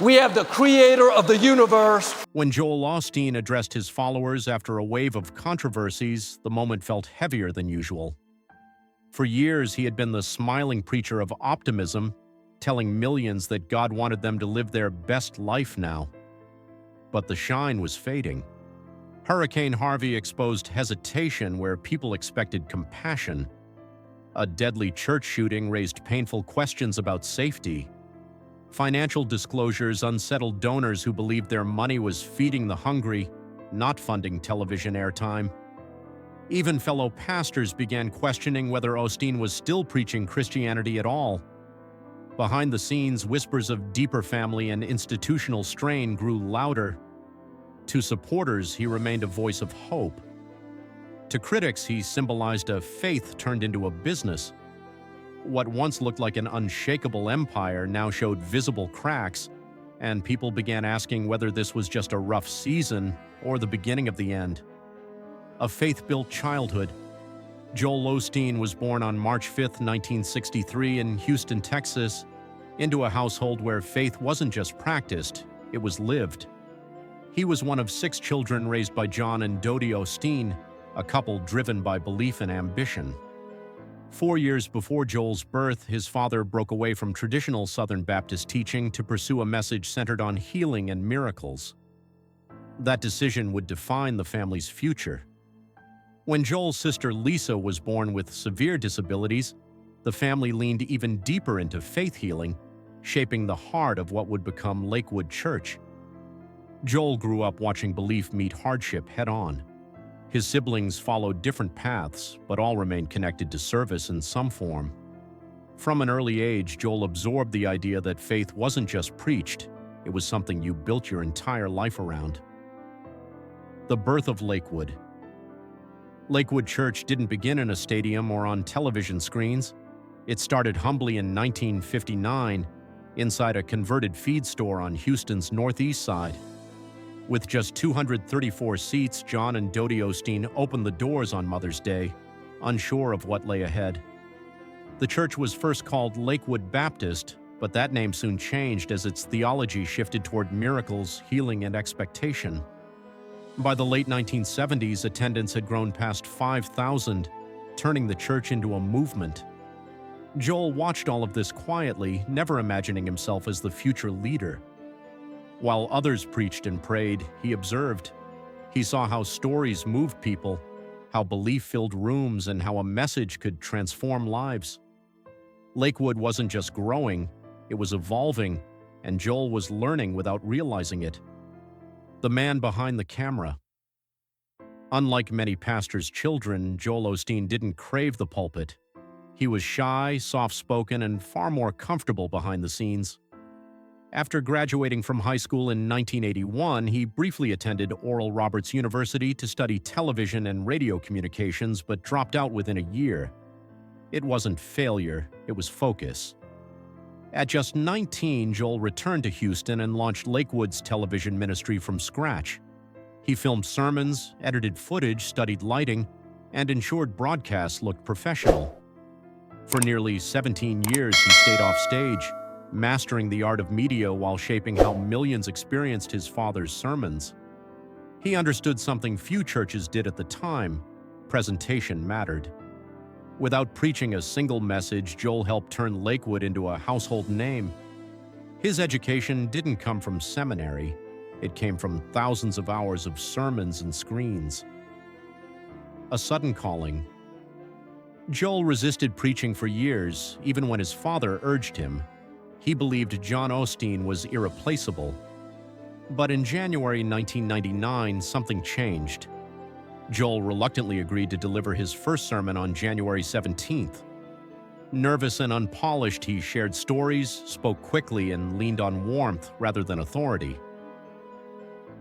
We have the creator of the universe. When Joel Osteen addressed his followers after a wave of controversies, the moment felt heavier than usual. For years, he had been the smiling preacher of optimism, telling millions that God wanted them to live their best life now. But the shine was fading. Hurricane Harvey exposed hesitation where people expected compassion. A deadly church shooting raised painful questions about safety. Financial disclosures unsettled donors who believed their money was feeding the hungry, not funding television airtime. Even fellow pastors began questioning whether Osteen was still preaching Christianity at all. Behind the scenes, whispers of deeper family and institutional strain grew louder. To supporters, he remained a voice of hope. To critics, he symbolized a faith turned into a business. What once looked like an unshakable empire now showed visible cracks, and people began asking whether this was just a rough season or the beginning of the end. A faith-built childhood. Joel Osteen was born on March 5, 1963 in Houston, Texas, into a household where faith wasn't just practiced, it was lived. He was one of 6 children raised by John and Dodie Osteen, a couple driven by belief and ambition. 4 years before Joel's birth, his father broke away from traditional Southern Baptist teaching to pursue a message centered on healing and miracles. That decision would define the family's future. When Joel's sister Lisa was born with severe disabilities, the family leaned even deeper into faith healing, shaping the heart of what would become Lakewood Church. Joel grew up watching belief meet hardship head-on. His siblings followed different paths, but all remained connected to service in some form. From an early age, Joel absorbed the idea that faith wasn't just preached, it was something you built your entire life around. The birth of Lakewood. Lakewood Church didn't begin in a stadium or on television screens. It started humbly in 1959, inside a converted feed store on Houston's northeast side. With just 234 seats, John and Dodie Osteen opened the doors on Mother's Day, unsure of what lay ahead. The church was first called Lakewood Baptist, but that name soon changed as its theology shifted toward miracles, healing, and expectation. By the late 1970s, attendance had grown past 5,000, turning the church into a movement. Joel watched all of this quietly, never imagining himself as the future leader. While others preached and prayed, he observed. He saw how stories moved people, how belief filled rooms, and how a message could transform lives. Lakewood wasn't just growing, it was evolving, and Joel was learning without realizing it. The man behind the camera. Unlike many pastors' children, Joel Osteen didn't crave the pulpit. He was shy, soft-spoken, and far more comfortable behind the scenes. After graduating from high school in 1981, he briefly attended Oral Roberts University to study television and radio communications, but dropped out within a year. It wasn't failure, it was focus. At just 19, Joel returned to Houston and launched Lakewood's television ministry from scratch. He filmed sermons, edited footage, studied lighting, and ensured broadcasts looked professional. For nearly 17 years, he stayed off stage, mastering the art of media while shaping how millions experienced his father's sermons. He understood something few churches did at the time: presentation mattered. Without preaching a single message, Joel helped turn Lakewood into a household name. His education didn't come from seminary. It came from thousands of hours of sermons and screens. A sudden calling. Joel resisted preaching for years, even when his father urged him. He believed John Osteen was irreplaceable. But in January 1999, something changed. Joel reluctantly agreed to deliver his first sermon on January 17th. Nervous and unpolished, he shared stories, spoke quickly, and leaned on warmth rather than authority.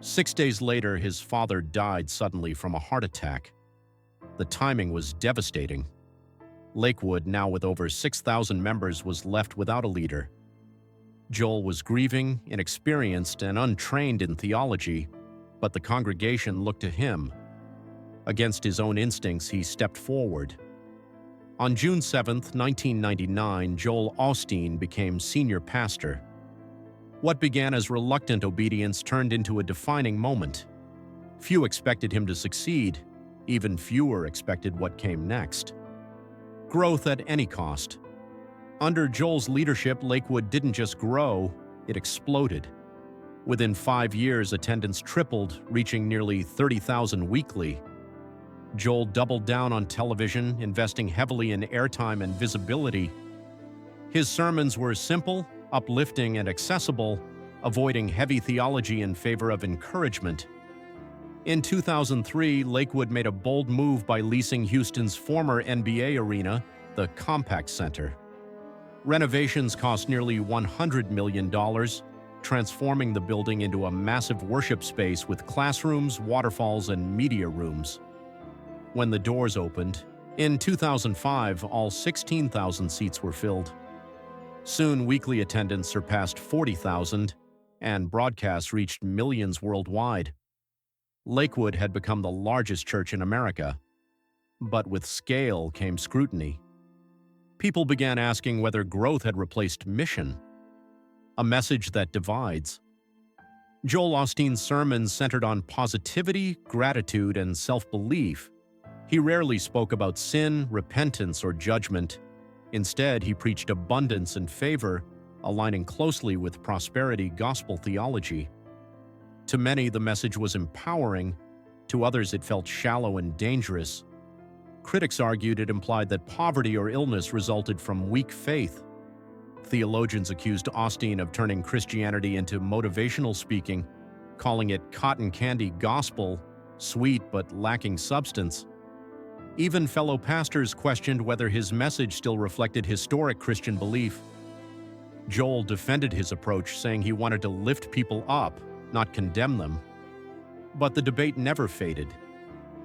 6 days later, his father died suddenly from a heart attack. The timing was devastating. Lakewood, now with over 6,000 members, was left without a leader. Joel was grieving, inexperienced, and untrained in theology, but the congregation looked to him. Against his own instincts, he stepped forward. On June 7, 1999, Joel Osteen became senior pastor. What began as reluctant obedience turned into a defining moment. Few expected him to succeed. Even fewer expected what came next. Growth at any cost. Under Joel's leadership, Lakewood didn't just grow, it exploded. Within 5 years, attendance tripled, reaching nearly 30,000 weekly. Joel doubled down on television, investing heavily in airtime and visibility. His sermons were simple, uplifting, and accessible, avoiding heavy theology in favor of encouragement. In 2003, Lakewood made a bold move by leasing Houston's former NBA arena, the Compaq Center. Renovations cost nearly $100 million, transforming the building into a massive worship space with classrooms, waterfalls, and media rooms. When the doors opened, in 2005, all 16,000 seats were filled. Soon, weekly attendance surpassed 40,000, and broadcasts reached millions worldwide. Lakewood had become the largest church in America, but with scale came scrutiny. People began asking whether growth had replaced mission, a message that divides. Joel Osteen's sermons centered on positivity, gratitude, and self-belief. He rarely spoke about sin, repentance, or judgment. Instead, he preached abundance and favor, aligning closely with prosperity gospel theology. To many, the message was empowering. To others, it felt shallow and dangerous. Critics argued it implied that poverty or illness resulted from weak faith. Theologians accused Osteen of turning Christianity into motivational speaking, calling it cotton candy gospel, sweet but lacking substance. Even fellow pastors questioned whether his message still reflected historic Christian belief. Joel defended his approach, saying he wanted to lift people up, not condemn them. But the debate never faded.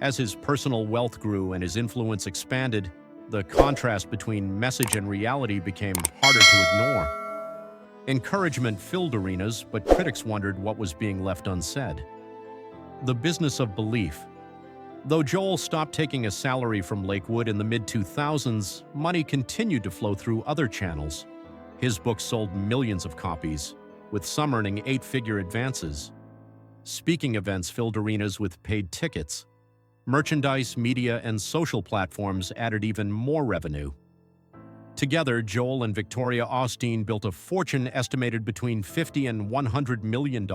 As his personal wealth grew and his influence expanded, the contrast between message and reality became harder to ignore. Encouragement filled arenas, but critics wondered what was being left unsaid. The business of belief. Though Joel stopped taking a salary from Lakewood in the mid-2000s, money continued to flow through other channels. His books sold millions of copies, with some earning 8-figure advances. Speaking events filled arenas with paid tickets. Merchandise, media, and social platforms added even more revenue. Together, Joel and Victoria Osteen built a fortune estimated between $50 and $100 million.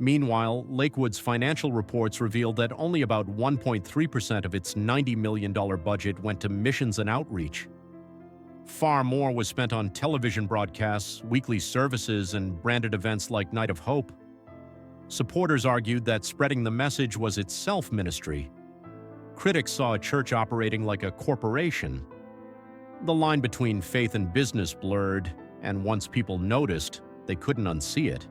Meanwhile, Lakewood's financial reports revealed that only about 1.3% of its $90 million budget went to missions and outreach. Far more was spent on television broadcasts, weekly services, and branded events like Night of Hope. Supporters argued that spreading the message was itself ministry. Critics saw a church operating like a corporation. The line between faith and business blurred, and once people noticed, they couldn't unsee it.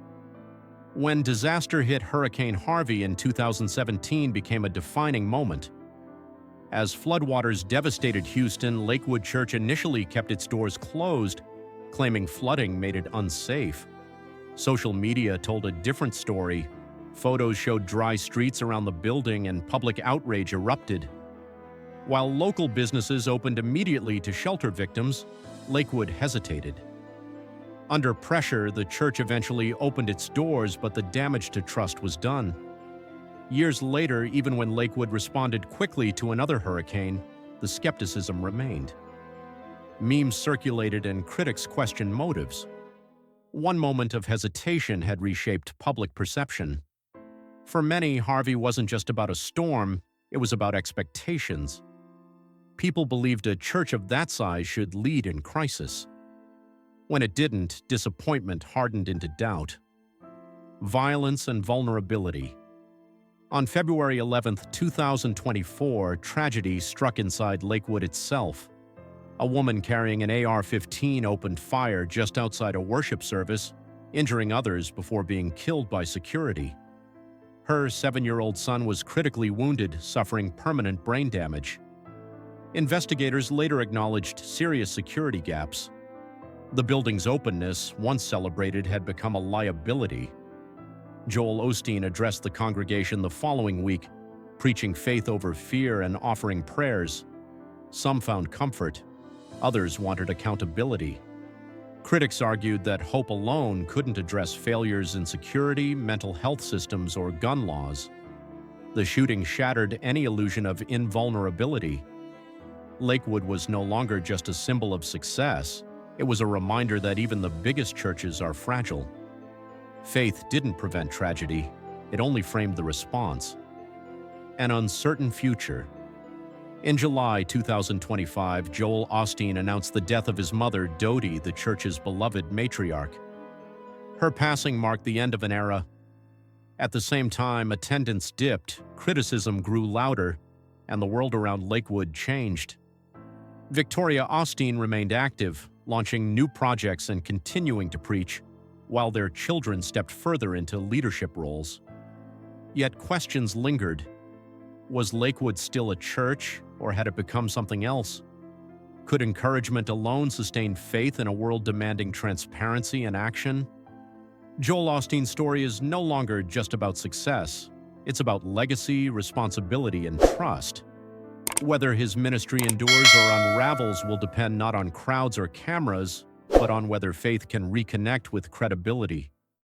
When disaster hit, Hurricane Harvey in 2017 became a defining moment. As floodwaters devastated Houston, Lakewood Church initially kept its doors closed, claiming flooding made it unsafe. Social media told a different story. Photos showed dry streets around the building and public outrage erupted. While local businesses opened immediately to shelter victims, Lakewood hesitated. Under pressure, the church eventually opened its doors, but the damage to trust was done. Years later, even when Lakewood responded quickly to another hurricane, the skepticism remained. Memes circulated and critics questioned motives. One moment of hesitation had reshaped public perception. For many, Harvey wasn't just about a storm, it was about expectations. People believed a church of that size should lead in crisis. When it didn't, disappointment hardened into doubt. Violence and vulnerability. On February 11, 2024, tragedy struck inside Lakewood itself. A woman carrying an AR-15 opened fire just outside a worship service, injuring others before being killed by security. Her 7-year-old son was critically wounded, suffering permanent brain damage. Investigators later acknowledged serious security gaps. The building's openness, once celebrated, had become a liability. Joel Osteen addressed the congregation the following week, preaching faith over fear and offering prayers. Some found comfort. Others wanted accountability. Critics argued that hope alone couldn't address failures in security, mental health systems, or gun laws. The shooting shattered any illusion of invulnerability. Lakewood was no longer just a symbol of success. It was a reminder that even the biggest churches are fragile. Faith didn't prevent tragedy. It only framed the response. An uncertain future. In July 2025, Joel Osteen announced the death of his mother, Dodie, the church's beloved matriarch. Her passing marked the end of an era. At the same time, attendance dipped, criticism grew louder, and the world around Lakewood changed. Victoria Osteen remained active, launching new projects and continuing to preach, while their children stepped further into leadership roles. Yet questions lingered. Was Lakewood still a church, or had it become something else? Could encouragement alone sustain faith in a world demanding transparency and action? Joel Osteen's story is no longer just about success. It's about legacy, responsibility, and trust. Whether his ministry endures or unravels will depend not on crowds or cameras, but on whether faith can reconnect with credibility.